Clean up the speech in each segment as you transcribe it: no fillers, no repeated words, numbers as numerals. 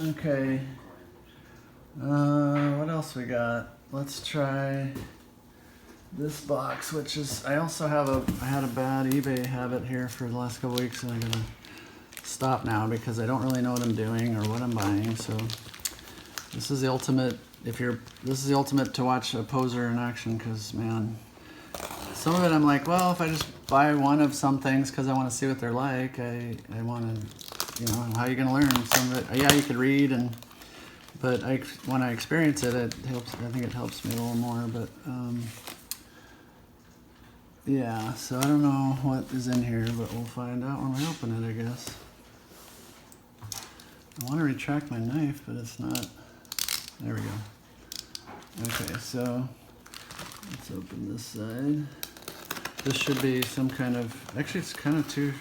Okay. What else we got? Let's try this box, which is, I had a bad eBay habit here for the last couple weeks, and I'm gonna stop now because I don't really know what I'm doing or what I'm buying. So this is the ultimate, this is the ultimate to watch a poser in action, because man, some of it I'm like, well, if I just buy one of some things because I want to see what they're like, I want to, you know, how are you going to learn? Some of it, yeah, you could read, but when I experience it, it helps. I think it helps me a little more. But yeah, so I don't know what is in here, but we'll find out when we open it, I guess. I want to retract my knife, but it's not. There we go. Okay, so let's open this side. This should be some kind of, actually it's kind of too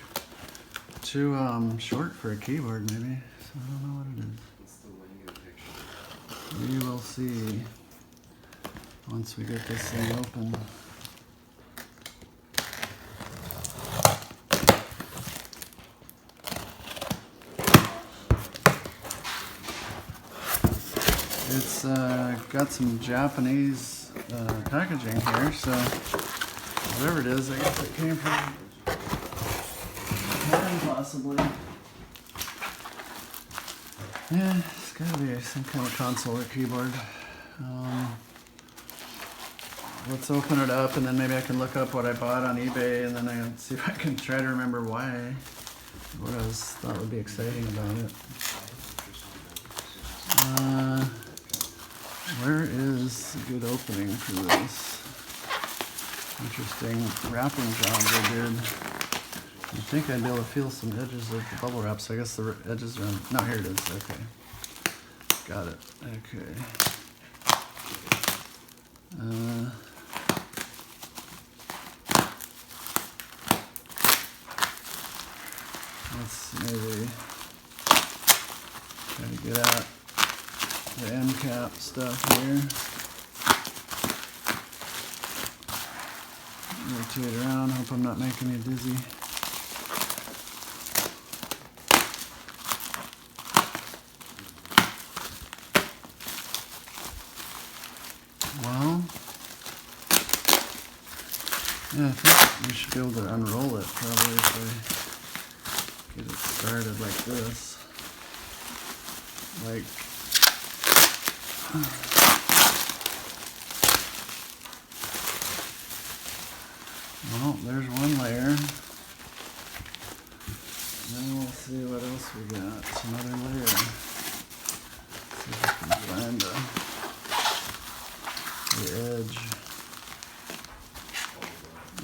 short for a keyboard maybe, so I don't know what it is. What's the length of the picture? We will see once we get this thing open. It's got some Japanese packaging here, so whatever it is, I guess it came from Japan possibly. Yeah, it's gotta be some kind of console or keyboard. Let's open it up, and then maybe I can look up what I bought on eBay, and then I can see if I can try to remember why. What I thought would be exciting about it. Where is a good opening for this? Interesting wrapping job they did. I think I'd be able to feel some edges of the bubble wrap, so I guess the edges are on. No, here it is. Okay. Got it. Okay. Let's maybe try to get out the end cap stuff here. Rotate around, hope I'm not making you dizzy. Well, yeah, I think we should be able to unroll it probably if I get it started like this. Like, well, there's one layer. Then we'll see what else we got. Another layer. See if I can find the edge.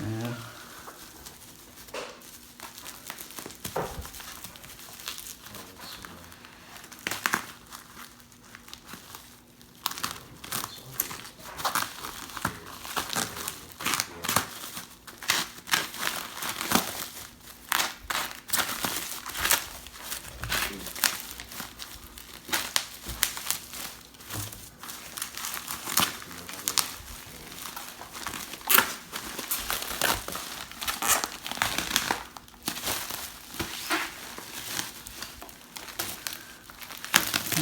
Yeah.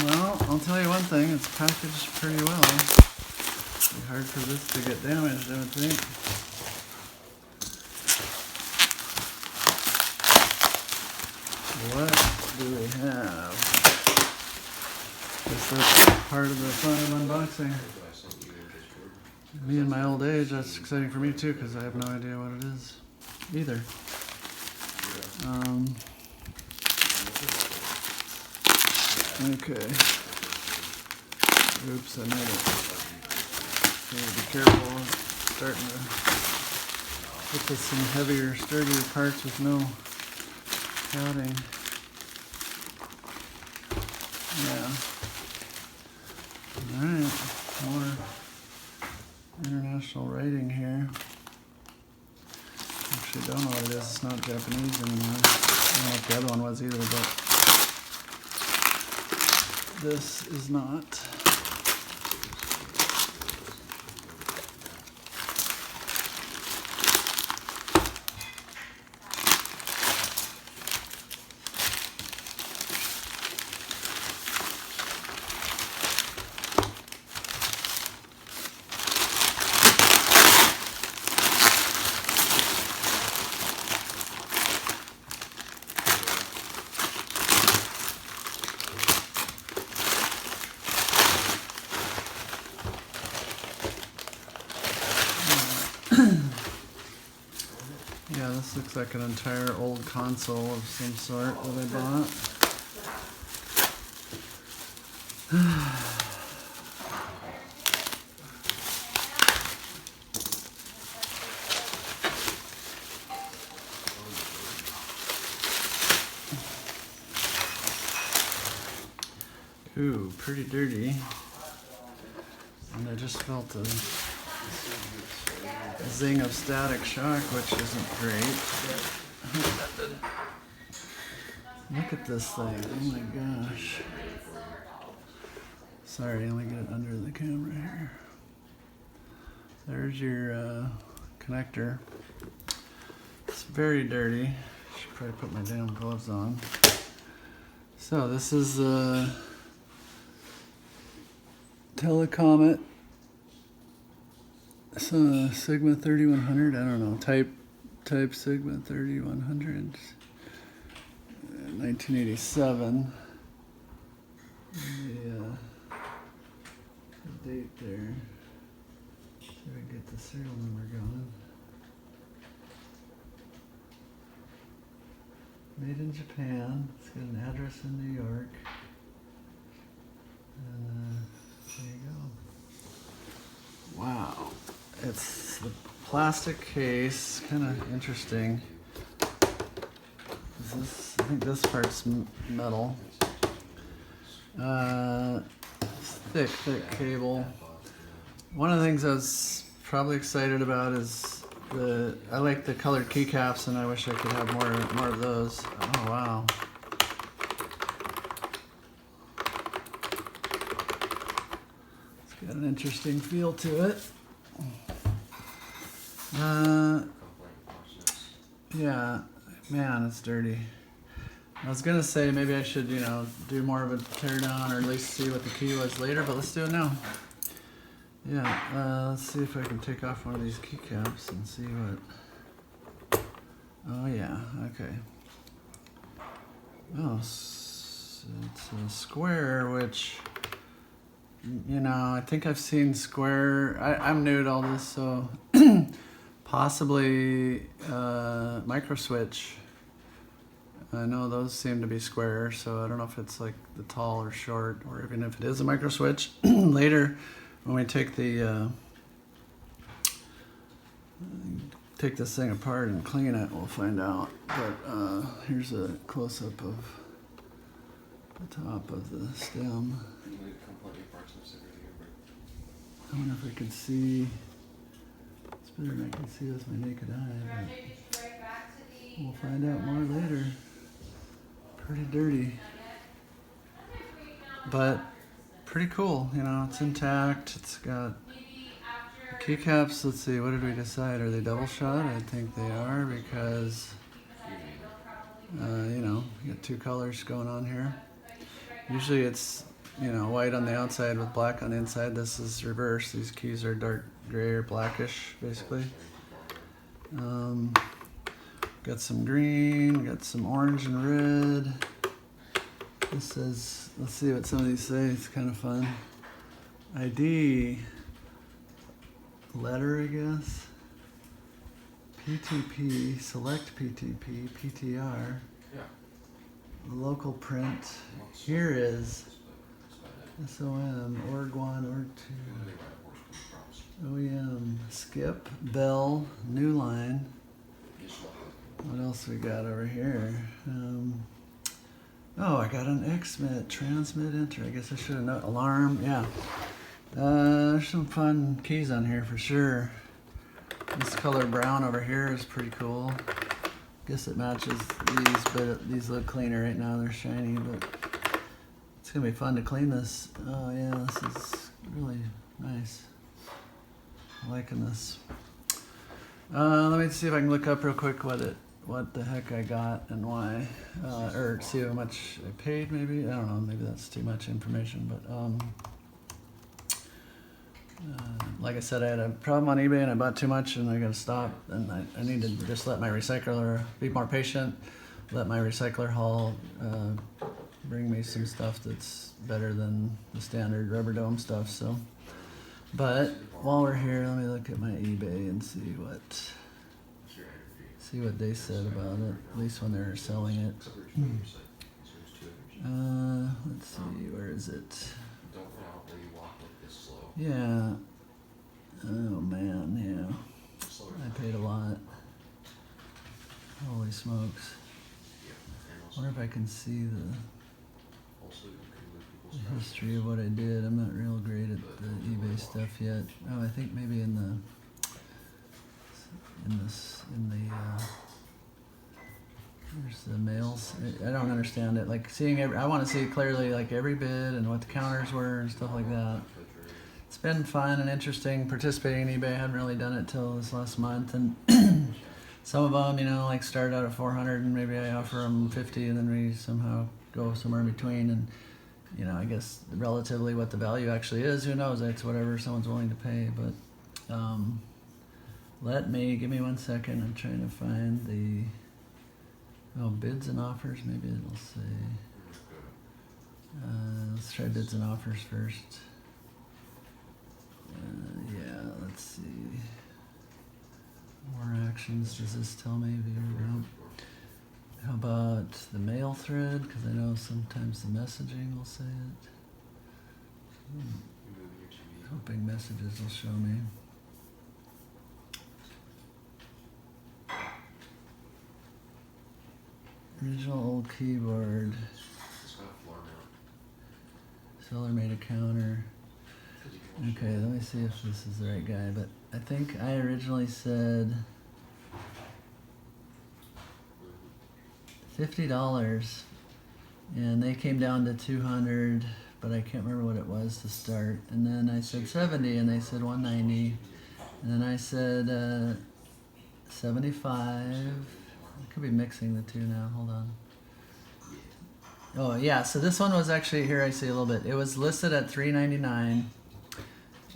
Well, I'll tell you one thing, it's packaged pretty well. It'd be hard for this to get damaged, I would think. What do we have? Guess that's part of the fun of unboxing. Me in my old age, that's exciting for me too, because I have no idea what it is either. Okay. Oops, I made it. So be careful. Starting to hit with some heavier, sturdier parts with no coating. Yeah. Alright. More international writing here. Actually, don't know what it is. It's not Japanese anymore. I don't know what the other one was either, but this is not. This looks like an entire old console of some sort that I bought. Ooh, pretty dirty. And I just felt a zing of static shock, which isn't great. Look at this thing. Oh my gosh. Sorry, let me get it under the camera here. There's your connector. It's very dirty. Should probably put my damn gloves on. So this is the Telecomet Sigma 3100. I don't know, type Sigma 3100, 1987. The date there. See if I can get the serial number going. Made in Japan. It's got an address in New York. There you go. Wow. It's the plastic case, kind of interesting. Is this, I think this part's metal. Thick cable. One of the things I was probably excited about is I like the colored keycaps, and I wish I could have more of those. Oh wow. Got an interesting feel to it. Yeah, man, it's dirty. I was gonna say maybe I should, do more of a teardown, or at least see what the key was later, but let's do it now. Yeah, let's see if I can take off one of these keycaps and see what. Oh yeah, okay. Oh, it's a square, which. I think I've seen square. I'm new to all this, so possibly micro switch. I know those seem to be square, so I don't know if it's like the tall or short, or even if it is a micro switch. Later, when we take this thing apart and clean it, we'll find out. But here's a close-up of the top of the stem. I wonder if I can see. It's better than I can see with my naked eye. But we'll find out more later. Pretty dirty, but pretty cool. It's intact. It's got keycaps. Let's see. What did we decide? Are they double shot? I think they are, because you got two colors going on here. Usually it's white on the outside with black on the inside. This is reverse. These keys are dark gray or blackish, basically. Got some green, got some orange and red. This says, let's see what some of these say. It's kind of fun. ID letter, I guess. PTP, select PTP, PTR. Local print. Here is SOM, org1, org2, OEM, skip, bell, new line. What else we got over here? I got an XMIT, transmit, enter. I guess I should have known. Alarm, yeah. There's some fun keys on here for sure. This color brown over here is pretty cool. Guess it matches these, but these look cleaner right now. They're shiny, but it's gonna be fun to clean this. Oh yeah, this is really nice. I'm liking this. Let me see if I can look up real quick what the heck I got and why, or see how much I paid. Maybe, I don't know. Maybe that's too much information, but like I said, I had a problem on eBay and I bought too much and I got to stop, and I need to just let my recycler be more patient, let my recycler haul bring me some stuff that's better than the standard rubber dome stuff. So, but while we're here, let me look at my eBay and see see what they said about it, at least when they were selling it. Let's see, where is it? Don't go out where you walk like this slow. Yeah. Oh man, yeah. I paid a lot. Holy smokes. I wonder if I can see the history of what I did. I'm not real great at the eBay stuff yet. Oh, I think maybe in the there's the mails. I don't understand it. Like seeing I want to see clearly like every bid and what the counters were and stuff like that. It's been fun and interesting participating in eBay. I hadn't really done it till this last month, and some of them, you know, like start out at 400 and maybe I offer them 50 and then we somehow go somewhere in between, and you know, I guess relatively what the value actually is, who knows, it's whatever someone's willing to pay. But give me 1 second, I'm trying to find the bids and offers. Maybe it'll say let's try bids and offers first. Yeah, let's see. More actions. Does this tell me? How about the mail thread? Because I know sometimes the messaging will say it. Hoping messages will show me. Original old keyboard. Seller made a counter. Okay, let me see if this is the right guy, but I think I originally said $50, and they came down to 200, but I can't remember what it was to start. And then I said 70, and they said 190, and then I said 75. I could be mixing the two now. Hold on. Oh yeah, so this one was actually, here I see a little bit. It was listed at $399.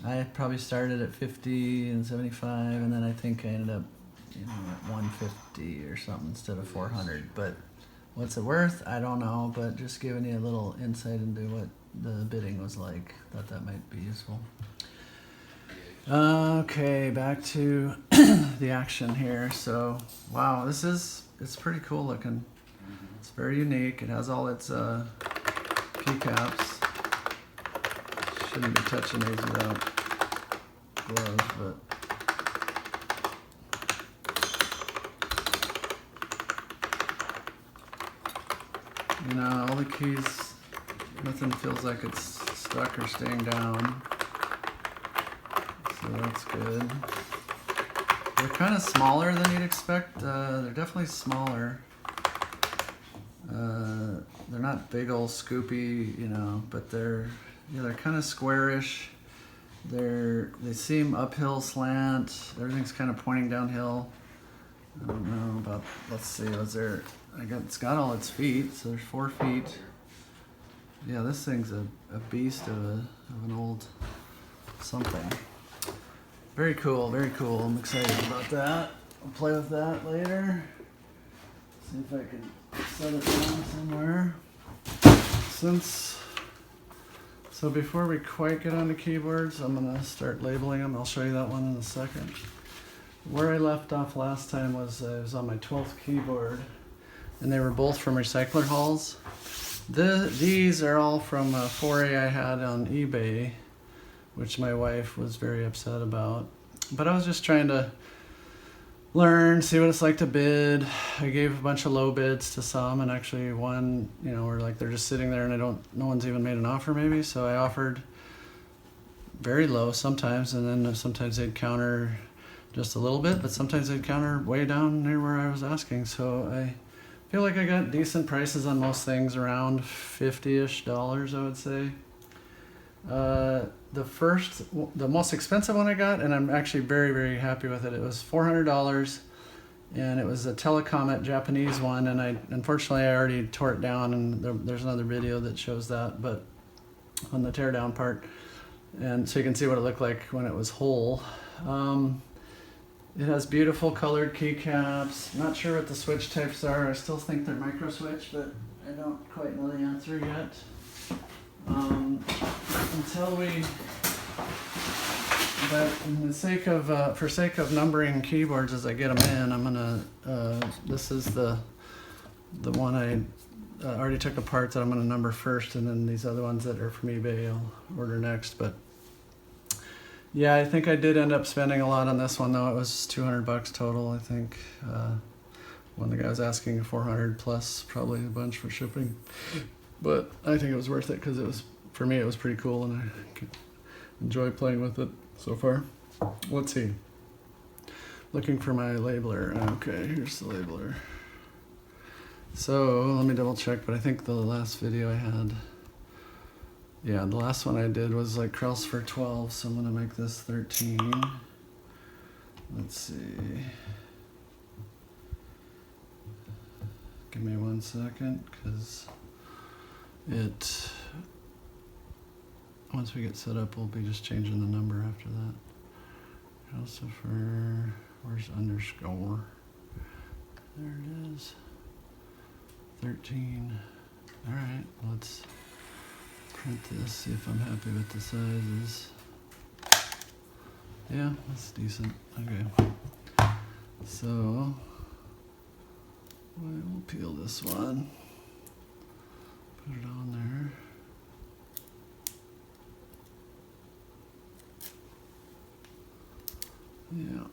I probably started at 50 and 75, and then I think I ended up, you know, at 150 or something instead of 400. But what's it worth? I don't know. But just giving you a little insight into what the bidding was like. Thought that might be useful. Okay, back to the action here. So, wow, it's pretty cool looking. It's very unique. It has all its keycaps. Shouldn't be touching these without gloves, but you know, all the keys, nothing feels like it's stuck or staying down, so that's good. They're kind of smaller than you'd expect. They're definitely smaller. They're not big old scoopy, you know, but they're kind of squarish. They seem uphill slant. Everything's kind of pointing downhill. I don't know about, let's see, it's got all its feet, so there's 4 feet. Yeah, this thing's a beast of an old something. Very cool, very cool. I'm excited about that. I'll play with that later. See if I can set it down somewhere. So before we quite get onto keyboards, I'm gonna start labeling them. I'll show you that one in a second. Where I left off last time was I was on my 12th keyboard, and they were both from recycler hauls. These are all from a foray I had on eBay, which my wife was very upset about. But I was just trying to learn, see what it's like to bid. I gave a bunch of low bids to some, and actually one, you know, where like they're just sitting there and no one's even made an offer maybe. So I offered very low sometimes, and then sometimes they'd counter just a little bit, but sometimes they'd counter way down near where I was asking. So I feel like I got decent prices on most things, around $50-ish, I would say. The most expensive one I got, and I'm actually very, very happy with it. It was $400, and it was a Telecomet Japanese one, and unfortunately I already tore it down, and there's another video that shows that, but on the teardown part, and so you can see what it looked like when it was whole. It has beautiful colored keycaps. Not sure what the switch types are. I still think they're micro switch, but I don't quite know the answer yet. Until we But in the sake of, for sake of numbering keyboards as I get them in, I'm gonna, this is the one I already took apart that I'm gonna number first, and then these other ones that are from eBay I'll order next. But yeah, I think I did end up spending a lot on this one though. It was $200 total, I think. When the guy was asking 400 plus probably a bunch for shipping. But I think it was worth it because it was, for me, it was pretty cool and I could enjoy playing with it so far. Let's see. Looking for my labeler. Okay, here's the labeler. So let me double check, but I think the last video I had, yeah, the last one I did was like Krauss for 12, so I'm gonna make this 13. Let's see. Give me 1 second, because once we get set up, we'll be just changing the number after that. Calcifer, where's underscore? There it is. 13. All right, let's print this, see if I'm happy with the sizes. Yeah, that's decent. Okay. So, we'll peel this one, put it on there. Yeah.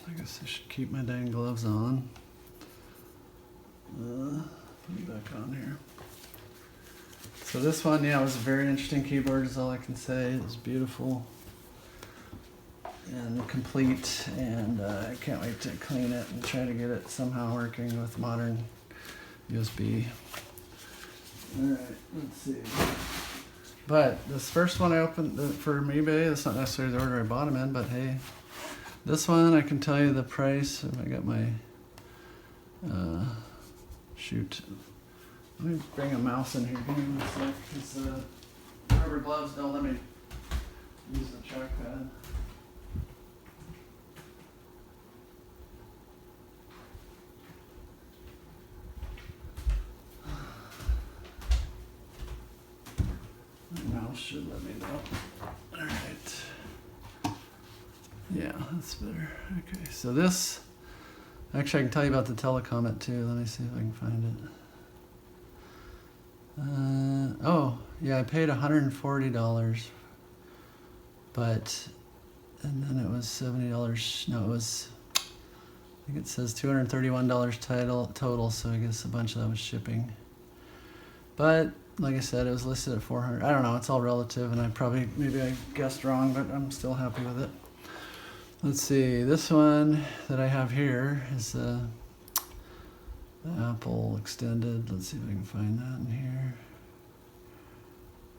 I guess I should keep my dang gloves on. Put it back on here. So this one, yeah, was a very interesting keyboard is all I can say. It was beautiful and complete, and I can't wait to clean it and try to get it somehow working with modern USB. Alright, let's see. But this first one I opened from eBay, that's not necessarily the order I bought them in, but hey, this one I can tell you the price. I got my, shoot. Let me bring a mouse in here. Give me 1 sec, because rubber gloves don't let me use the trackpad. My mouse should let me know. Alright. Yeah, that's better. Okay, so this, actually I can tell you about the Telecomet too. Let me see if I can find it. Oh, yeah, I paid $140, but, and then it was $70, no, it was, I think it says $231 total, so I guess a bunch of that was shipping. But, like I said, it was listed at $400. I don't know, it's all relative, and maybe I guessed wrong, but I'm still happy with it. Let's see, this one that I have here is the Apple extended. Let's see if I can find that in here.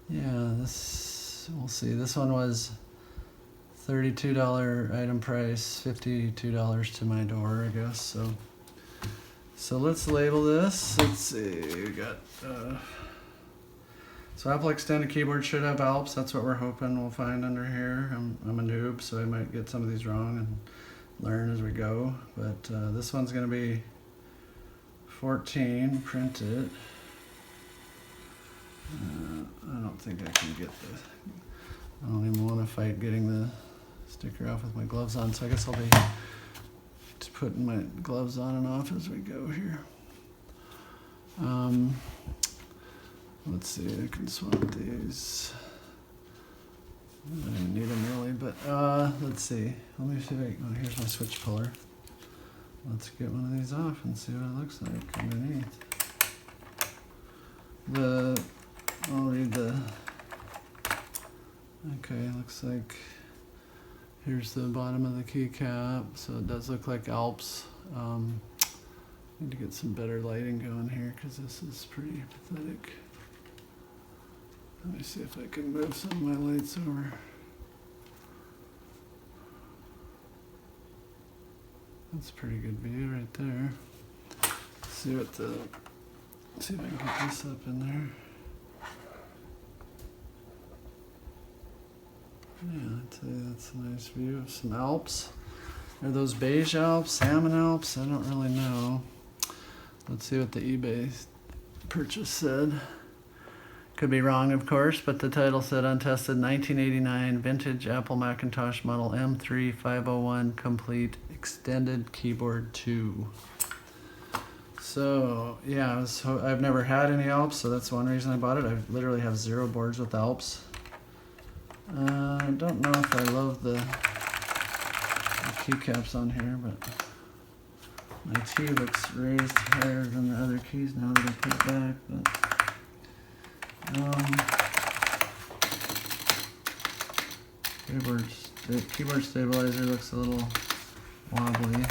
Yeah, we'll see. This one was $32 item price, $52 to my door, I guess. So let's label this. Let's see, we got, so Apple extended keyboard should have Alps. That's what we're hoping we'll find under here. I'm a noob, so I might get some of these wrong and learn as we go. But this one's gonna be 14, print it. I don't think I can get I don't even want to fight getting the sticker off with my gloves on, so I guess I'll be just putting my gloves on and off as we go here. Let's see, I can swap these. I didn't need them really, but let's see. Let me see if here's my switch puller. Let's get one of these off and see what it looks like underneath. I'll read okay, looks like here's the bottom of the keycap, so it does look like Alps. Need to get some better lighting going here because this is pretty pathetic. Let me see if I can move some of my lights over. That's a pretty good view right there. See if I can get this up in there. Yeah, I'd say that's a nice view of some Alps. Are those beige Alps, salmon Alps? I don't really know. Let's see what the eBay purchase said. Could be wrong, of course, but the title said untested 1989 vintage Apple Macintosh Model M3 501 complete extended keyboard 2. So yeah, I've never had any Alps, so that's one reason I bought it. I literally have 0 boards with Alps. I don't know if I love the keycaps on here, but my T looks raised higher than the other keys now that I put it back. But the keyboard stabilizer looks a little wobbly.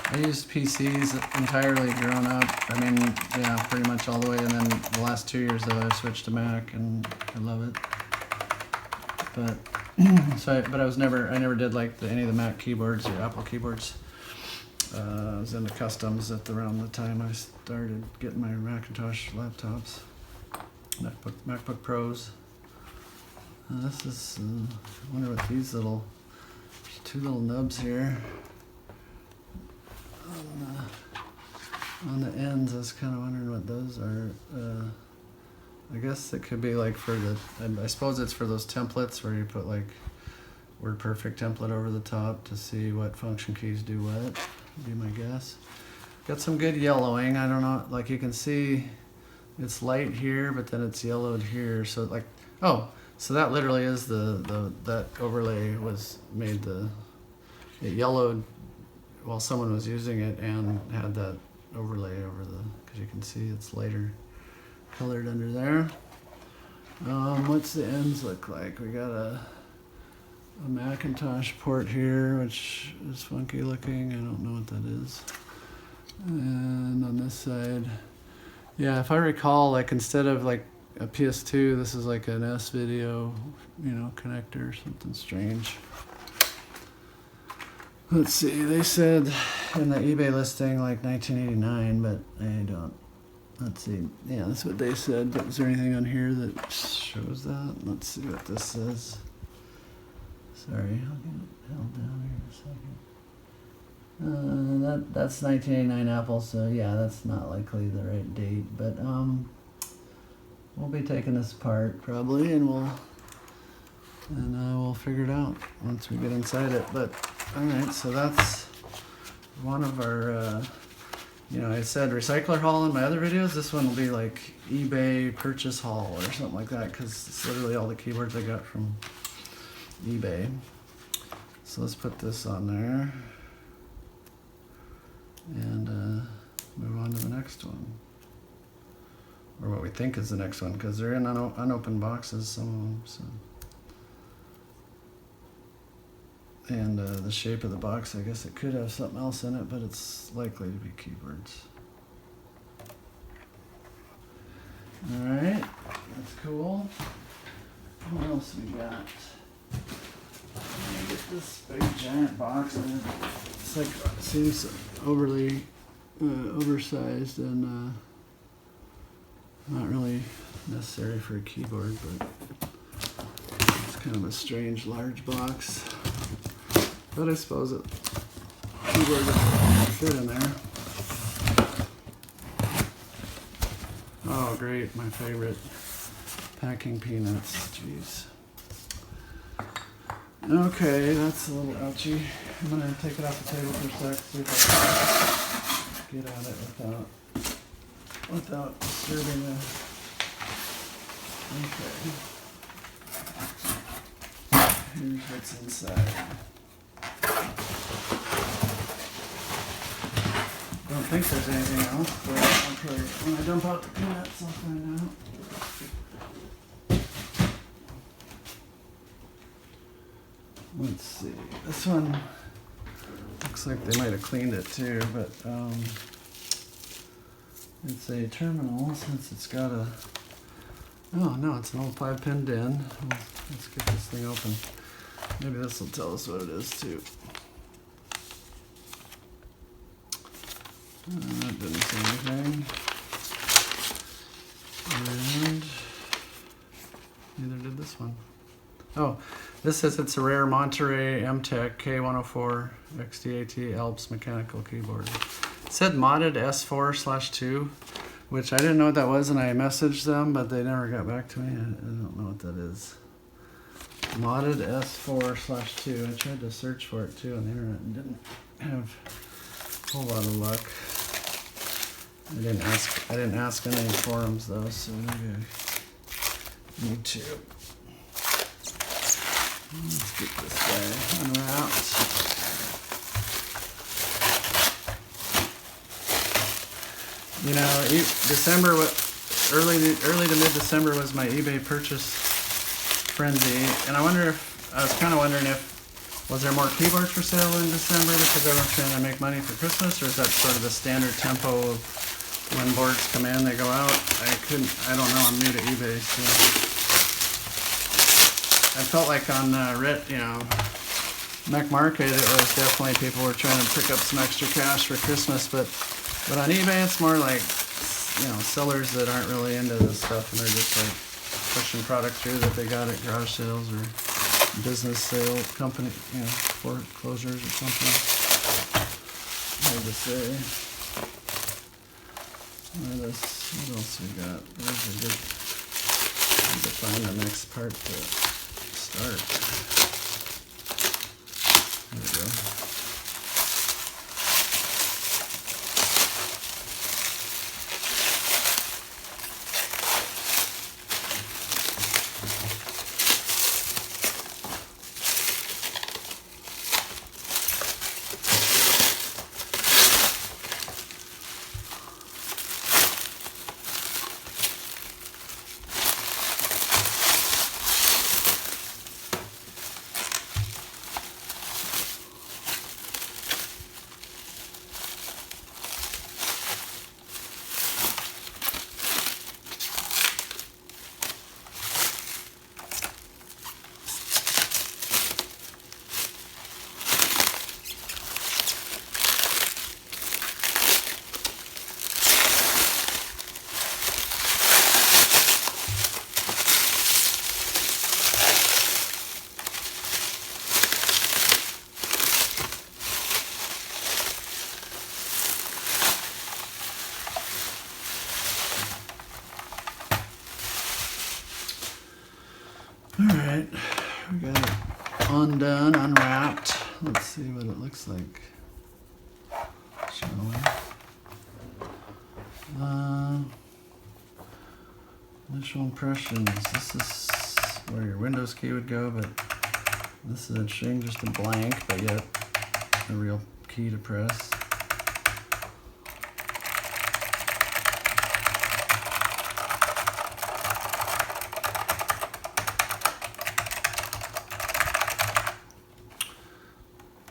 I used PCs entirely growing up. I mean, yeah, pretty much all the way. And then the last 2 years though, I've switched to Mac, and I love it. But I never did like any of the Mac keyboards or Apple keyboards. I was into customs around the time I started getting my Macintosh laptops, MacBook Pros. This is, I wonder what these there's 2 little nubs here. On the ends, I was kind of wondering what those are. I guess it could be like for I suppose it's for those templates where you put like WordPerfect template over the top to see what function keys do what, would be my guess. Got some good yellowing. I don't know, like you can see it's light here, but then it's yellowed here. So like, oh, so that literally is that overlay was made it yellowed while someone was using it and had that overlay over because you can see it's lighter colored under there. What's the ends look like? We got a Macintosh port here, which is funky looking. I don't know what that is. And on this side, yeah, if I recall, like instead of like a PS2, this is like an S video, connector or something strange. Let's see, they said in the eBay listing like 1989, but I don't. Let's see, yeah, that's what they said, but is there anything on here that shows that? Let's see what this says. Sorry, I'll get it held down here a second. That's 1989 Apple, so yeah, that's not likely the right date, but we'll be taking this apart probably, and we'll figure it out once we get inside it. But all right, so that's one of our, I said recycler haul in my other videos. This one will be like eBay purchase haul or something like that, because it's literally all the keyboards I got from eBay. So let's put this on there and move on to the next one, or what we think is the next one, because they're in unopened boxes, some of them. So. And the shape of the box, I guess it could have something else in it, but it's likely to be keyboards. Alright, that's cool. What else we got? Let me get this big giant box. It's like, it seems overly oversized and not really necessary for a keyboard, but it's kind of a strange large box. But I suppose it keyboard would fit in there. Oh great, my favorite. Packing peanuts, jeez. Okay, that's a little ouchy. I'm gonna take it off the table for a sec, see if I can get at it without disturbing the... Okay. Here's what's inside. Don't think there's anything else, but I'll probably, when I dump out the peanuts, I'll find out. Let's see, this one looks like they might have cleaned it too, but it's a terminal since it's got a, oh no, it's an old 5-pin DIN. Let's get this thing open. Maybe this will tell us what it is too. That didn't say anything. And neither did this one. Oh, this says it's a rare Monterey K104 XDAT Alps mechanical keyboard. It said modded S4/2, which I didn't know what that was, and I messaged them, but they never got back to me. I don't know what that is. Modded S4/2. I tried to search for it too on the internet and didn't have a whole lot of luck. I didn't ask on any forums though, so maybe I need to. Let's get this guy unwrapped. You know, December, early to mid-December was my eBay purchase frenzy, and I was kind of wondering if, was there more keyboards for sale in December because everyone's trying to make money for Christmas, or is that sort of the standard tempo of when boards come in, they go out? I don't know, I'm new to eBay, so. I felt like on Mech Market, it was definitely people were trying to pick up some extra cash for Christmas, but on eBay, it's more like, sellers that aren't really into this stuff, and they're just like pushing product through that they got at garage sales or business sale company, foreclosures or something. Hard to say. What else we got? There's a good, need to find the next part to start. There we go. Alright, we got it undone, unwrapped. Let's see what it looks like. Shall we? Initial impressions. This is where your Windows key would go, but this is interesting, just a blank, but yet a real key to press.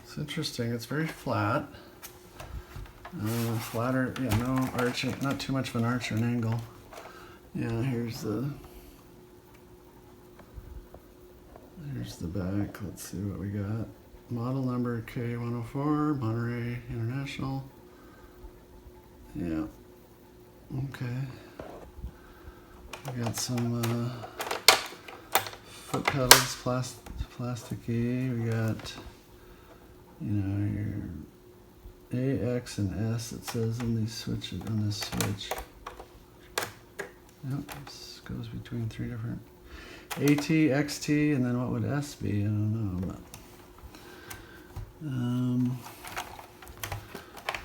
It's interesting, it's very flat. Flatter, no arching, not too much of an arch or an angle. Yeah, here's the back. Let's see what we got. Model number K104, Monterey International. Yeah. Okay. We got some foot pedals, plasticky. We got, your A, X, and S. It says in these switches on this switch. Yep, this goes between three different AT, XT, and then what would S be? I don't know. But,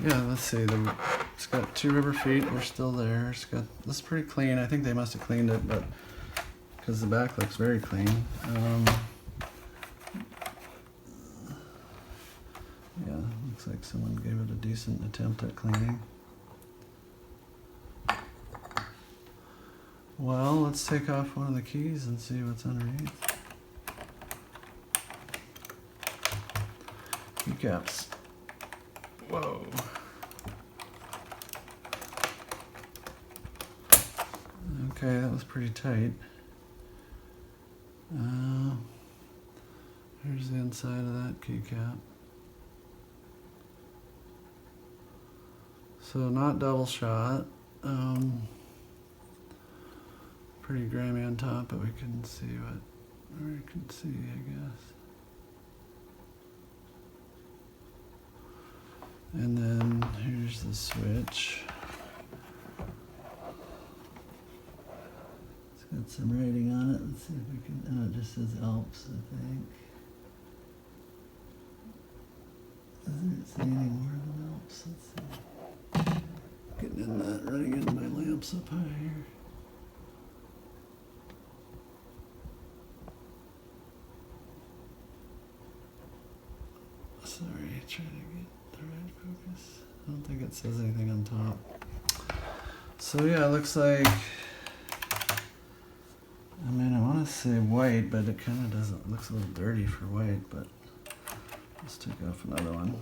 yeah, let's see. It's got 2 rubber feet. They're still there. This is pretty clean. I think they must have cleaned it, but because the back looks very clean. Yeah, looks like someone gave it a decent attempt at cleaning. Well, let's take off one of the keys and see what's underneath. Keycaps. Whoa. Okay, that was pretty tight. Here's the inside of that keycap. So not double shot. Pretty grimy on top, but we can see I guess. And then here's the switch. put some writing on it. Let's see if we can. Oh, it just says Alps, I think. Doesn't it say any more than Alps? Let's see. Getting in that, running into my lamps up high here. Sorry, trying to get the right focus. I don't think it says anything on top. So yeah, it looks like, I mean, I want to say white, but it kind of doesn't, it looks a little dirty for white, but let's take off another one.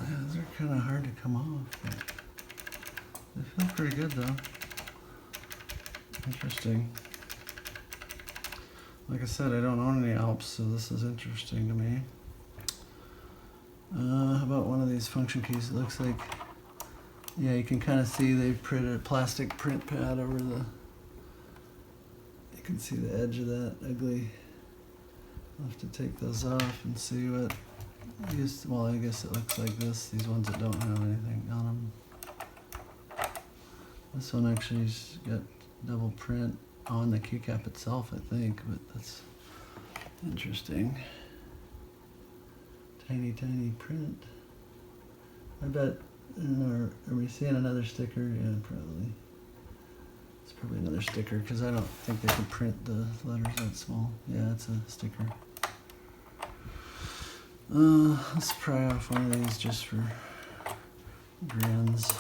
Yeah, those are kind of hard to come off, but they feel pretty good though. Interesting. Like I said, I don't own any Alps, so this is interesting to me. How about one of these function keys? It looks like, yeah, you can kind of see they've printed a plastic print pad over the, you can see the edge of that ugly. I'll have to take those off and see what, well, I guess it looks like this, these ones that don't have anything on them. This one actually's got double print on the keycap itself, I think, but that's interesting. Tiny, tiny print. I bet, I don't know, are we seeing another sticker? Yeah, probably. It's probably another sticker, because I don't think they can print the letters that small. Yeah, it's a sticker. Let's pry off one of these just for grins.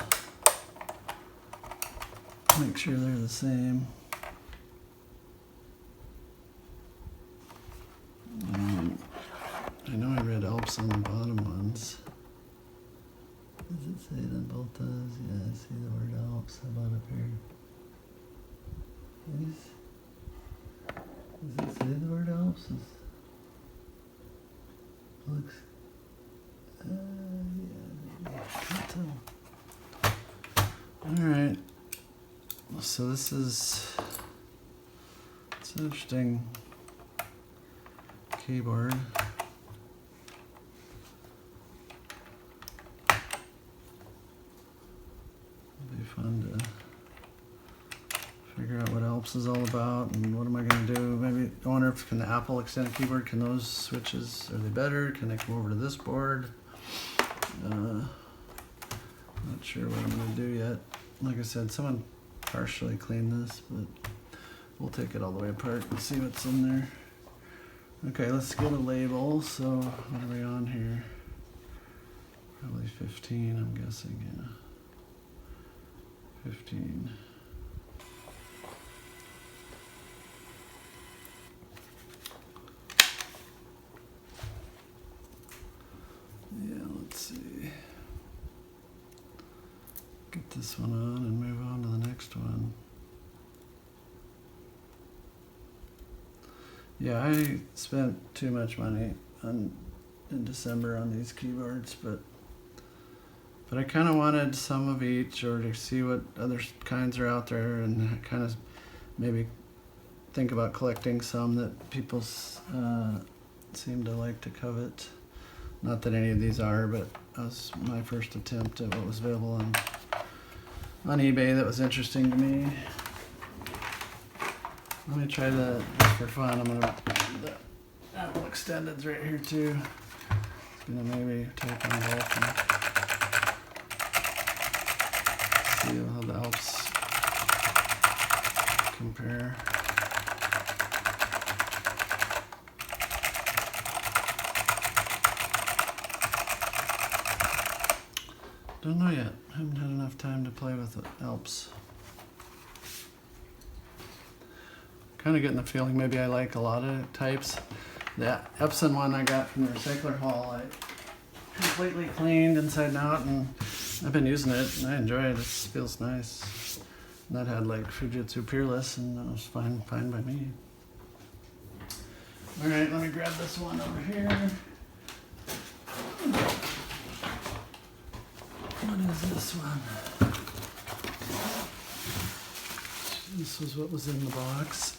Make sure they're the same. I know I read Alps on the bottom ones. Does it say it on both those? Yeah, I see the word Alps. How about up here? These? Does it say the word Alps? Looks. Yeah, I can't tell. Alright. So this is. It's an interesting keyboard. It'll be fun to figure out what Alps is all about and what am I going to do. Maybe I wonder if can the Apple extended keyboard, can those switches, are they better? Can they come over to this board? Not sure what I'm going to do yet. Like I said, someone partially cleaned this, but we'll take it all the way apart and see what's in there. Okay, let's get a label. So what are we on here? Probably 15, I'm guessing, yeah. 15. Yeah, let's see. Get this one on and move on to the next one. Yeah, I spent too much money in December on these keyboards, but I kind of wanted some of each, or to see what other kinds are out there, and kind of maybe think about collecting some that people seem to like to covet. Not that any of these are, but that was my first attempt at what was available on eBay that was interesting to me. Let me try that just for fun. I'm gonna, the Apple Extended's right here too. It's gonna maybe take on both and see how the Alps compare. Don't know yet. Haven't had enough time to play with the Alps. Kind of getting the feeling maybe I like a lot of types. The Epson one I got from the recycler haul, I completely cleaned inside and out, and I've been using it and I enjoy it. It feels nice. And that had like Fujitsu Peerless, and that was fine by me. All right, let me grab this one over here. What is this one? This was what was in the box.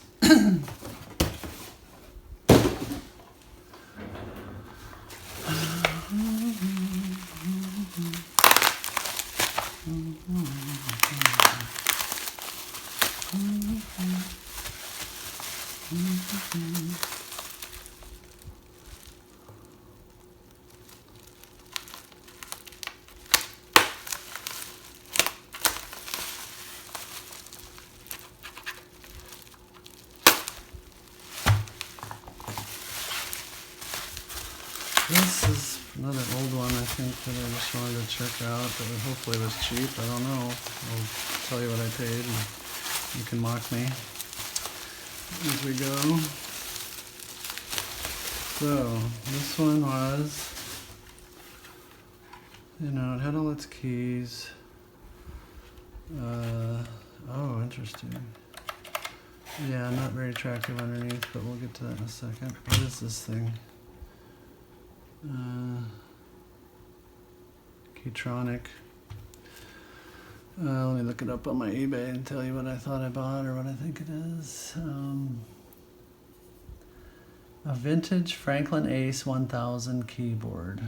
think that I just wanted to check out that it hopefully was cheap. I don't know. I'll tell you what I paid and you can mock me as we go. So this one was, you know, it had all its keys. Oh, interesting. Yeah, not very attractive underneath, but we'll get to that in a second. What is this thing? Tronic. Let me look it up on my eBay and tell you what I thought I bought or what I think it is. A vintage Franklin Ace 1000 keyboard.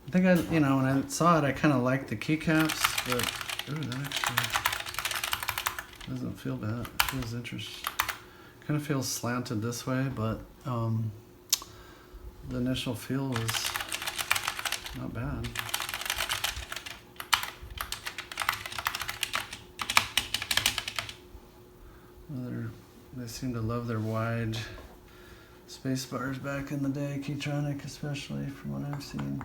I think you know, when I saw it, I kind of liked the keycaps, but ooh, that actually doesn't feel bad. It feels interesting. Kind of feels slanted this way, but the initial feel was not bad. They seem to love their wide space bars back in the day, Tronic especially, from what I've seen.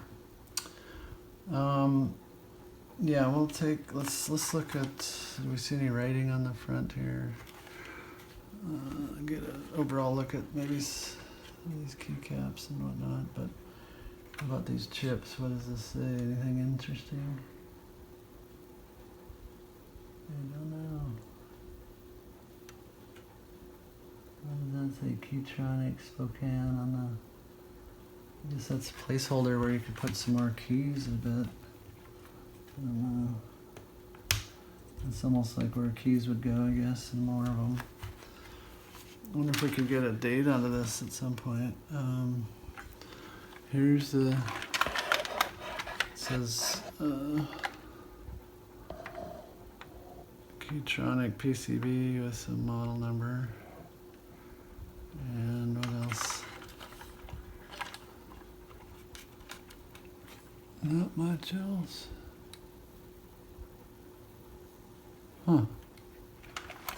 Yeah, we'll take. Let's look at. Do we see any writing on the front here? Get an overall look at maybe these keycaps and whatnot. But how about these chips? What does this say? Anything interesting? I don't know. What does that say? Tronic Spokane on the. I guess that's a placeholder where you could put some more keys a bit. I don't know. It's almost like where keys would go, I guess, and more of them. I wonder if we could get a date out of this at some point. Here's the. It says Tronic PCB with some model number. And what else? Not much else. Huh.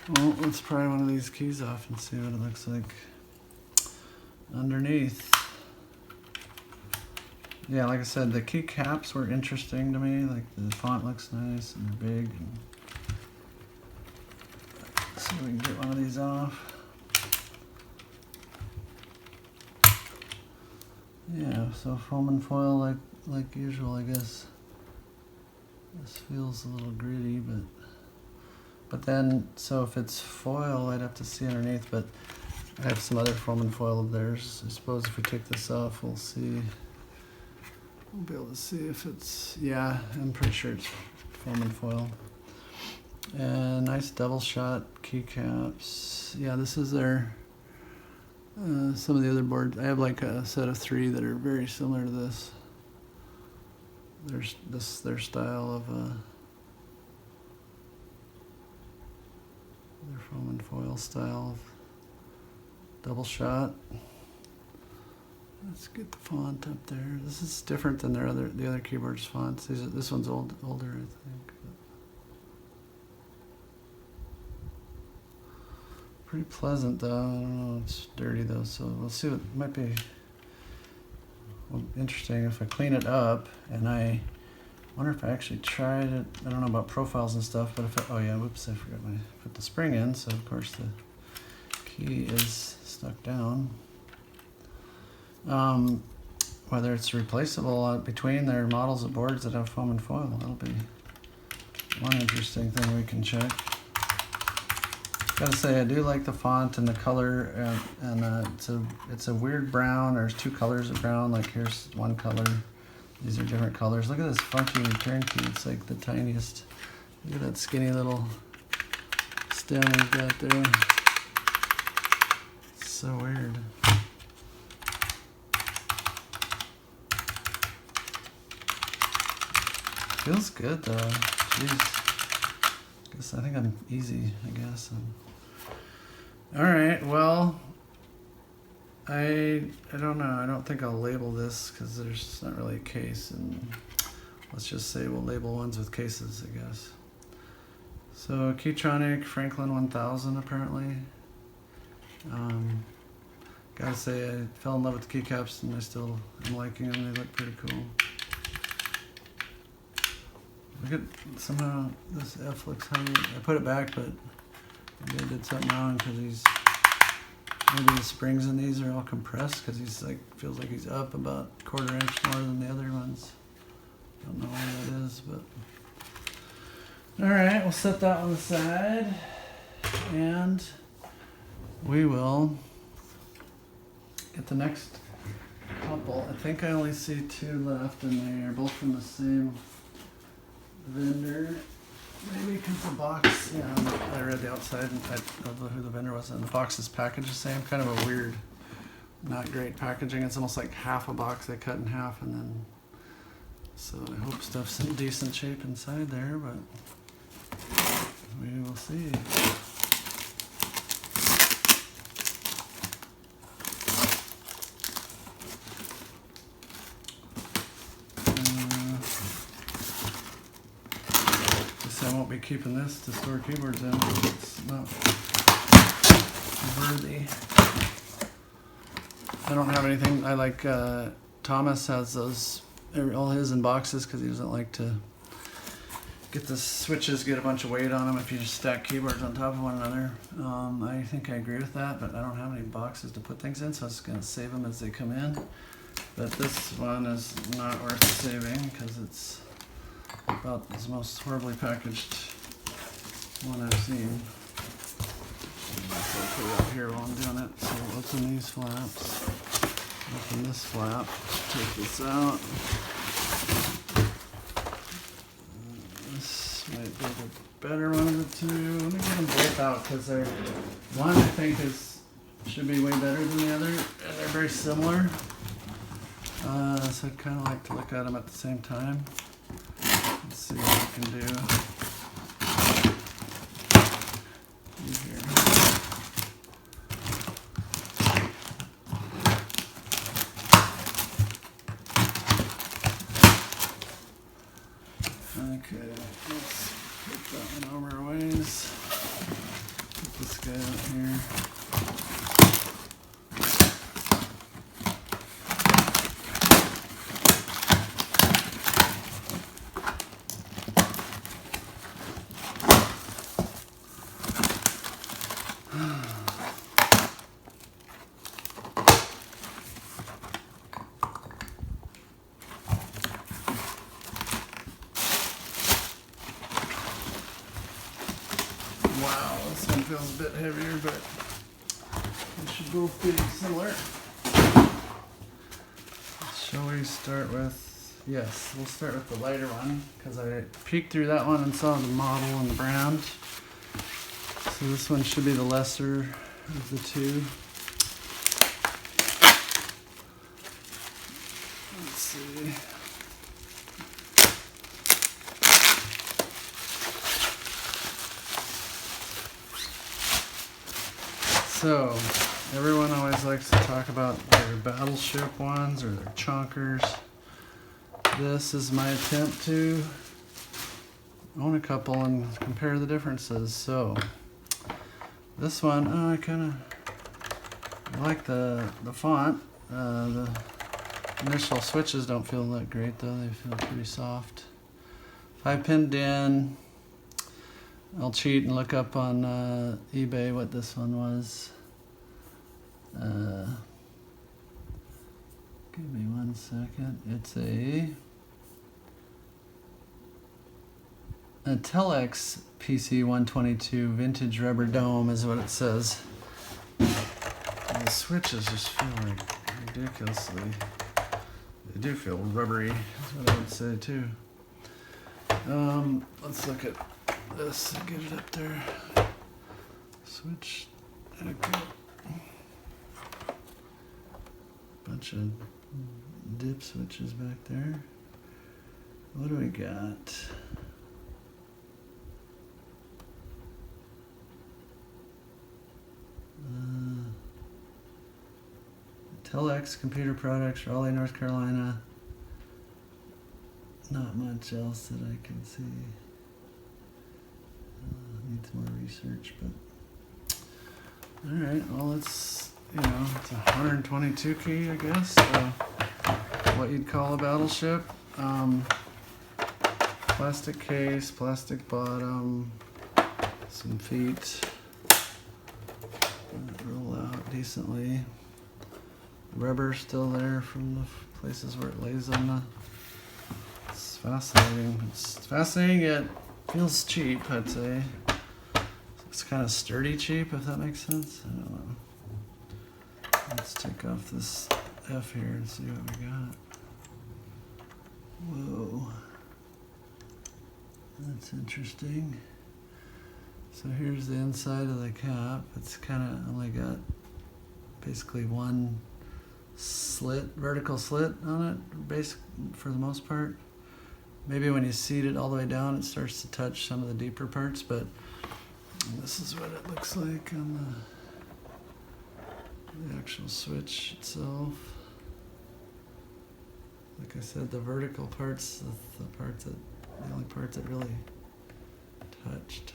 Well, let's pry one of these keys off and see what it looks like underneath. Yeah, like I said, the keycaps were interesting to me. Like the font looks nice and they're big. And let's see if we can get one of these off. Yeah, so foam and foil like usual, I guess. This feels a little gritty, but then, so if it's foil, I'd have to see underneath, but I have some other foam and foil of theirs. I suppose if we take this off, we'll see. We'll be able to see if it's, yeah, I'm pretty sure it's foam and foil. And nice double shot keycaps. Yeah, this is their, some of the other boards. I have like a set of 3 that are very similar to this. There's their style of their foam and foil style of double shot. Let's get the font up there. This is different than the other keyboards fonts. This one's older, I think. Pretty pleasant though. I don't know. It's dirty though, so we'll see. What might be interesting if I clean it up, and I wonder if I actually tried it. I don't know about profiles and stuff, but if I, oh yeah, whoops, I forgot put the spring in, so of course the key is stuck down. Whether it's replaceable between their models of boards that have foam and foil, that'll be one interesting thing we can check. Gotta say, I do like the font and the color, and it's a weird brown. There's 2 colors of brown. Like here's one color. These are different colors. Look at this funky return key. It's like the tiniest. Look at that skinny little stem we've got there. It's so weird. Feels good though. Jeez. I think I'm easy, I guess. All right, well, I don't know. I don't think I'll label this because there's not really a case, and let's just say we'll label ones with cases, I guess. So Tronic Franklin 1000 apparently. Gotta say, I fell in love with the keycaps, and I still am liking them. They look pretty cool. Look at, somehow this F looks higher. I put it back, but maybe I did something wrong because maybe the springs in these are all compressed because he's like, feels like he's up about a quarter inch more than the other ones. Don't know what that is, but. Alright, we'll set that one aside. And we will get the next couple. I think I only see 2 left, and they are both from the same vendor. Maybe because the box, yeah, I read the outside of who the vendor was, and the box is packaged the same. Kind of a weird, not great packaging. It's almost like half a box they cut in half, and then, so I hope stuff's in decent shape inside there, but we will see. I won't be keeping this to store keyboards in. It's not worthy. I don't have anything. I like Thomas has those, all his in boxes because he doesn't like to get the switches, get a bunch of weight on them if you just stack keyboards on top of one another. I think I agree with that, but I don't have any boxes to put things in, so I was going to save them as they come in. But this one is not worth saving because it's about the most horribly packaged one I've seen. I'll put it up here while I'm doing it. So we'll open these flaps. Open this flap. Take this out. This might be the better one of the two. Let me get them both out because they're, one I think should be way better than the other, and they're very similar. So I'd kind of like to look at them at the same time. Let's see what we can do here. Okay, let's put that one over a ways. Put this guy out here. Wow, this one feels a bit heavier, but they should both be similar. Shall we start with, yes, we'll start with the lighter one, because I peeked through that one and saw the model and the brand. So this one should be the lesser of the two. Let's see. So, everyone always likes to talk about their battleship ones or their chunkers. This is my attempt to own a couple and compare the differences. So, this one, I like the font. The initial switches don't feel that great though, they feel pretty soft. If I pinned in, I'll cheat and look up on eBay what this one was. Give me 1 second. It's a Telex PC 122 vintage rubber dome is what it says. And the switches just feel like ridiculously, they do feel rubbery, is what I would say too. Let's look at this and get it up there. Switch. Okay. Bunch of dip switches back there. What do we got? Telex computer products, Raleigh, North Carolina. Not much else that I can see. Needs more research, but alright, well it's, it's a 122 key, I guess, so what you'd call a battleship. plastic case, plastic bottom, some feet. Roll out decently. Rubber still there from the places where it lays on the. It's fascinating. It's fascinating yet feels cheap, I'd say. It's kind of sturdy cheap, if that makes sense. I don't know. Let's take off this F here and see what we got. Whoa. That's interesting. So here's the inside of the cap. It's kind of only got basically one slit, vertical slit on it, for the most part. Maybe when you seat it all the way down, it starts to touch some of the deeper parts, but this is what it looks like on the actual switch itself. Like I said, the vertical parts, the only part that really touched.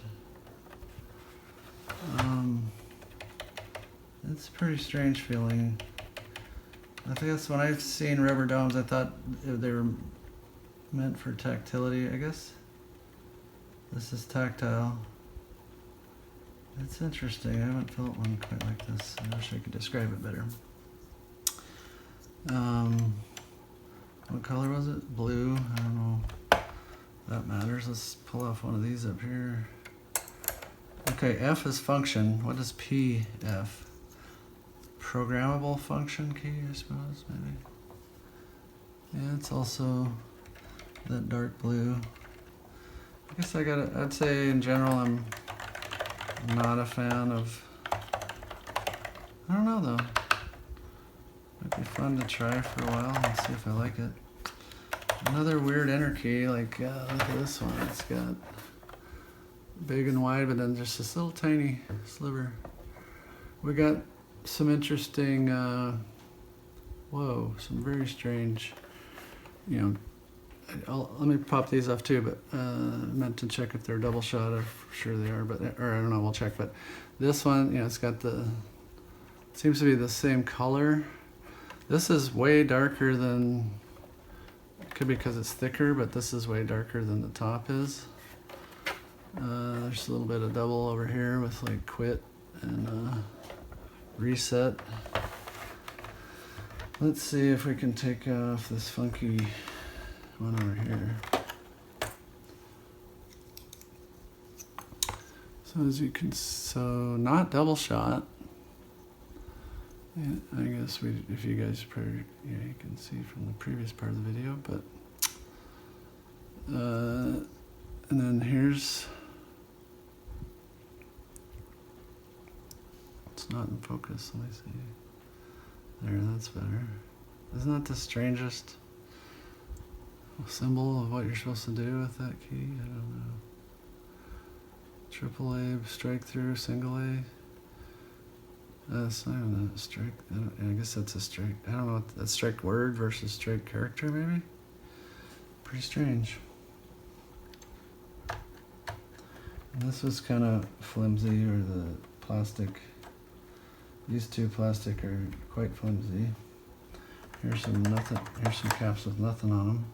It's a pretty strange feeling. I think that's when I've seen rubber domes, I thought they were meant for tactility, I guess. This is tactile. It's interesting. I haven't felt one quite like this. I wish I could describe it better. What color was it? Blue. I don't know. That matters. Let's pull off one of these up here. Okay, F is function. What is PF? Programmable function key, I suppose, maybe. Yeah, it's also that dark blue. I guess I'd say in general I'm not a fan of, I don't know though. Might be fun to try for a while and see if I like it. Another weird enter key, like look at this one. It's got big and wide, but then just this little tiny sliver. We got some interesting, some very strange, let me pop these off too, but I meant to check if they're double shot. I'm sure they are, or I don't know, we'll check. But this one, it's got seems to be the same color. This is way darker than, it could be because it's thicker, but this is way darker than the top is. There's a little bit of double over here with like quit and reset. Let's see if we can take off this funky one over here. So not double shot. Yeah, I guess if you guys probably, you can see from the previous part of the video, but and then here's, it's not in focus, let me see. There, that's better. Isn't that the strangest symbol of what you're supposed to do with that key? I don't know. Triple A, strike through, single A. It's not even a strike. I guess that's a strike. I don't know what that's strike word versus strike character, maybe? Pretty strange. And this was kind of flimsy, or the plastic. These two plastic are quite flimsy. Here's some caps with nothing on them.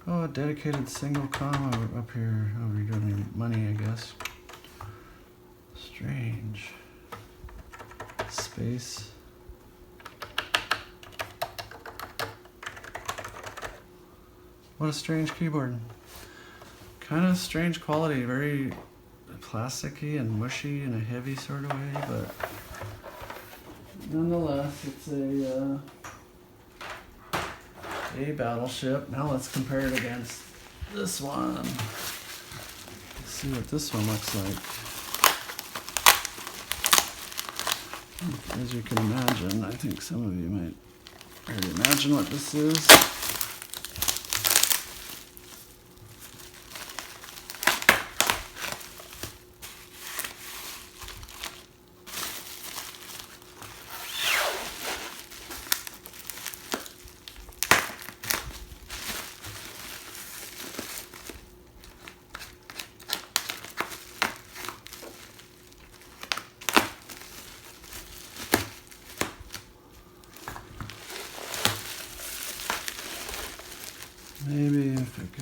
Oh, a dedicated single comma up here. Oh, we're doing money, I guess. Strange. Space. What a strange keyboard. Kind of strange quality, very plasticky and mushy in a heavy sort of way, but nonetheless, it's a battleship. Now let's compare it against this one. Let's see what this one looks like. As you can imagine, I think some of you might already imagine what this is.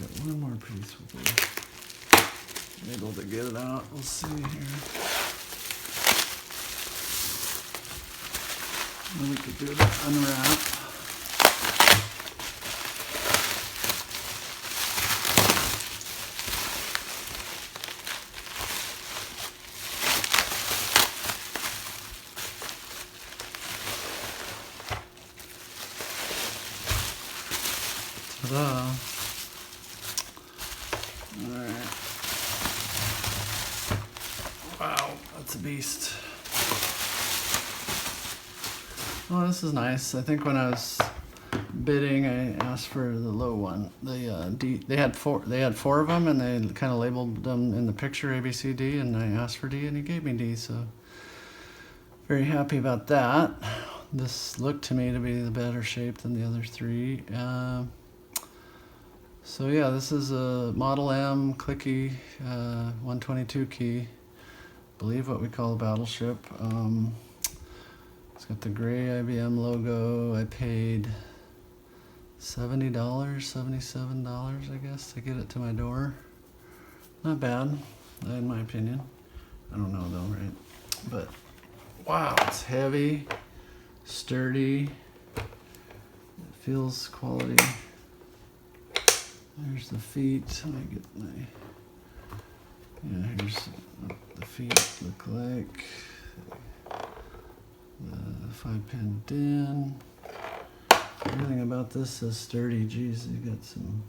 got one more piece with the able to get it out. We'll see here. Then we could do the unwrap. Ta-da. Alright. Wow, that's a beast. Oh, this is nice. I think when I was bidding, I asked for the low one. The D. They had four of them, and they kind of labeled them in the picture A, B, C, D, and I asked for D, and he gave me D. So very happy about that. This looked to me to be the better shape than the other three. So yeah, this is a Model M clicky 122 key. I believe what we call a battleship. It's got the gray IBM logo. I paid $70, $77, I guess, to get it to my door. Not bad, in my opinion. I don't know though, right? But wow, it's heavy, sturdy. It feels quality. There's the feet. Let me get my. Yeah, here's what the feet look like. The 5-pin din. Everything about this says sturdy. Geez, you got some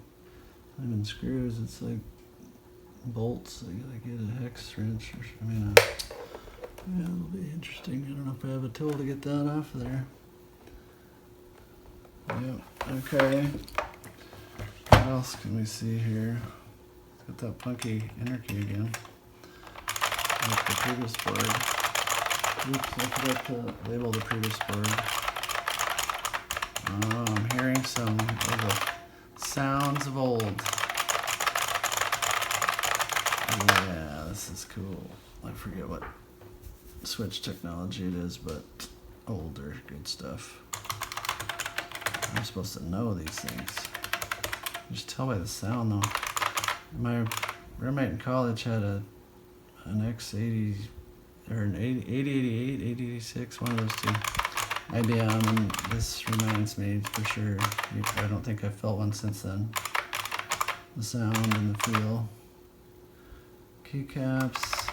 diamond screws. It's like bolts. I gotta get a hex wrench. Yeah, it'll be interesting. I don't know if I have a tool to get that off of there. Yep. Okay. What else can we see here? Got that funky inner key again. Like the previous board. Oops, I forgot to label the previous board. Oh, I'm hearing some of the sounds of old. Yeah, this is cool. I forget what switch technology it is, but older, good stuff. I'm supposed to know these things. You just tell by the sound though. My roommate in college had an X80 or an 8088, 8086, one of those two. IBM, and this reminds me for sure. I don't think I've felt one since then. The sound and the feel. Keycaps.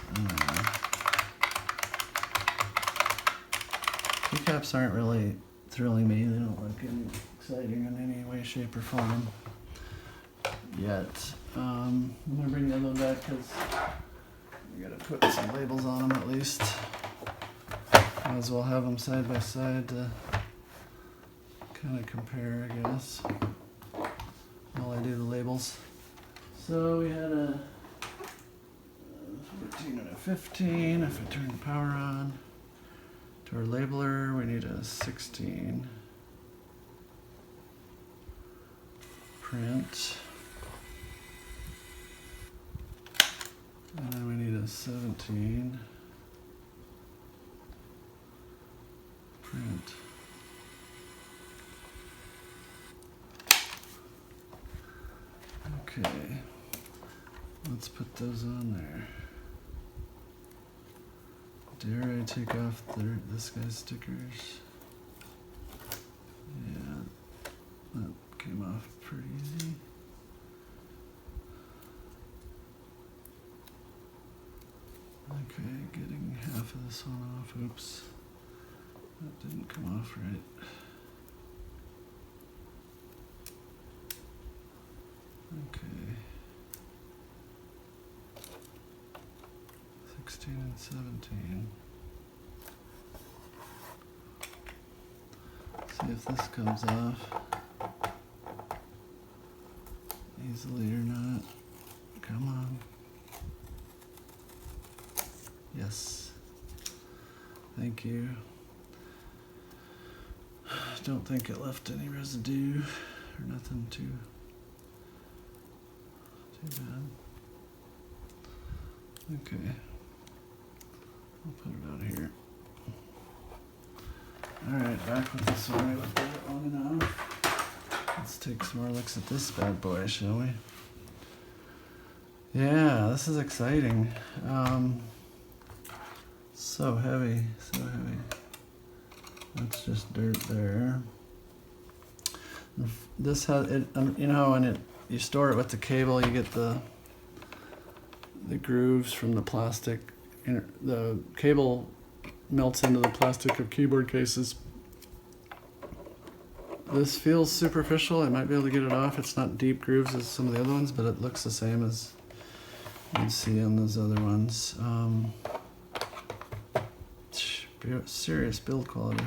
Keycaps aren't really thrilling me. They don't look exciting in any way, shape, or form yet. I'm gonna bring the other one back because we gotta put some labels on them at least. Might as well have them side by side to kind of compare, I guess, while I do the labels. So we had a 14 and a 15. If I turn the power on to our labeler, we need a 16. Print. And then we need a 17. Print. Okay. Let's put those on there. Dare I take off this guy's stickers? Yeah, that came off pretty easy. Okay, getting half of this one off. Oops. That didn't come off right. Okay. 16 and 17. See if this comes off easily or not. Come on. Yes. Thank you. Don't think it left any residue or nothing too bad. Okay. I'll put it out here. Alright, back with this one. We left it long enough. Let's take some more looks at this bad boy, shall we? Yeah, this is exciting. So heavy, so heavy. That's just dirt there. This has it. You know, when you store it with the cable, you get the grooves from the plastic. The cable melts into the plastic of keyboard cases. This feels superficial. I might be able to get it off. It's not deep grooves as some of the other ones, but it looks the same as you'd see on those other ones. Serious build quality.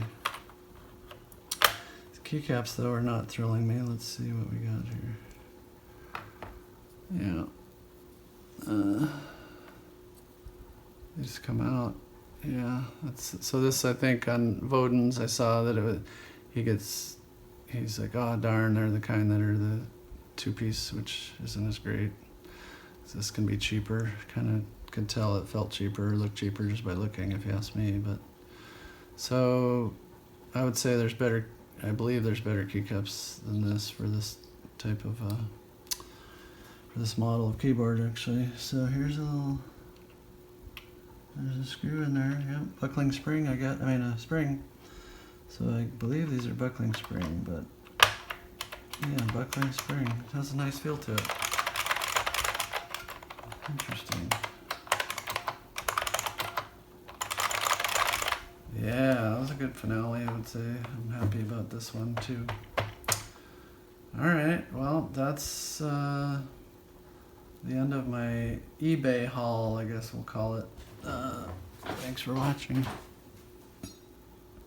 The keycaps, though, are not thrilling me. Let's see what we got here. Yeah. They just come out. Yeah. So this, I think, on Vodens, I saw that he's like, oh, darn, they're the kind that are the two-piece, which isn't as great. So this can be cheaper. Kind of could tell it felt cheaper, looked cheaper just by looking, if you ask me. But so I would say I believe there's better keycaps than this for this type of, for this model of keyboard, actually. So here's there's a screw in there, yep, buckling spring a spring. So I believe these are buckling spring, but yeah, buckling spring. It has a nice feel to it. Interesting. Yeah, that was a good finale, I would say. I'm happy about this one too. Alright, well, that's the end of my eBay haul, I guess we'll call it. Thanks for watching.